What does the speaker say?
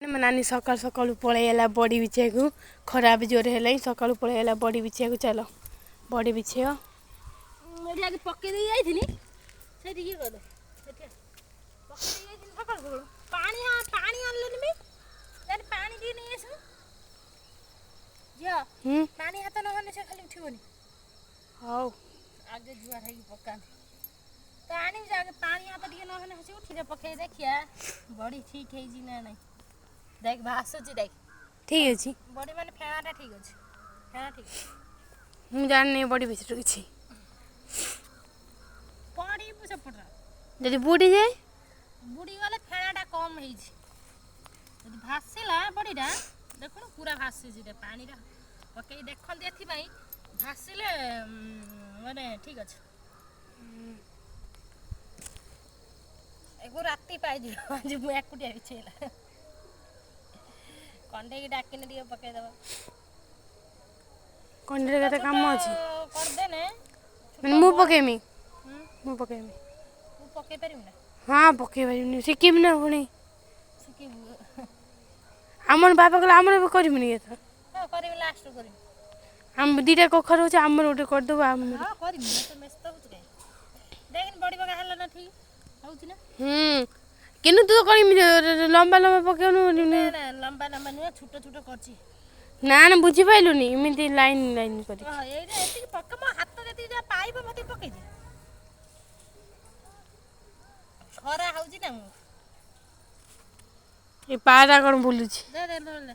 नानी सकाल सकाल पलैला बड़ी बिछे को खराब जोर है सकाल पलैला बड़ी बिछे को चलो बड़ी बिछे पकई दे जाइथिनी से ठीक कर दे पकई दे जाइथिनी सकाल सकाल पानी पानी आनलनि मी जान पानी दी नहीं आसु जा पानी हाथ न होने से खाली उठिबनी हाउ आगे जुआ है पका तो आनी जाके पानी हाथ दी न होने से उठिले पकई देखिया बड़ी ठीक है जी ना नहीं देख भासुची देख ठीक अछि बड़ी माने फेणाटा ठीक अछि फेणा ठीक मु जान नहीं बड़ी बिछे किछि पड़ी पुछ पड़ा जदि बुडी जाए बुडी गले फेणाटा कम हेइ छी जदि भासिला बड़ीटा देखो पूरा भासी जी पानी रा पकई देखन देथि भाई भासिले माने ठीक अछि एगो राती पाई जी आज मु एकुटिया बिछेला कंडे की डाकिने दियो पके दबा कंडे कते काम अछि कर दे ने मन मु पकेमी मु पकेमी तू पके परिउ ना हां पके परिउ सिकिम ना हुनी सिकिबु हमन बाबा कला हमन करबिनी एत हां करबी लास्ट करबी हम दीटा कखर होचे हमन ओटे कर दबो हम हां करबी तो मेस्त होछ के देखिन बड़ी बगा हला ना ठीक होउछ ना किनु तू करी लंबा लंबा पकेनु ना लंबा लंबा नुआ छोटो छोटो करची ना ना बुझी पाइलुनी इमिति लाइन लाइन करी हां एई रे एति पक्का मो हाथ देती जा पाइबो मते पके दे खरा होउची ना मु ए पारा कोन बोलुची दे दे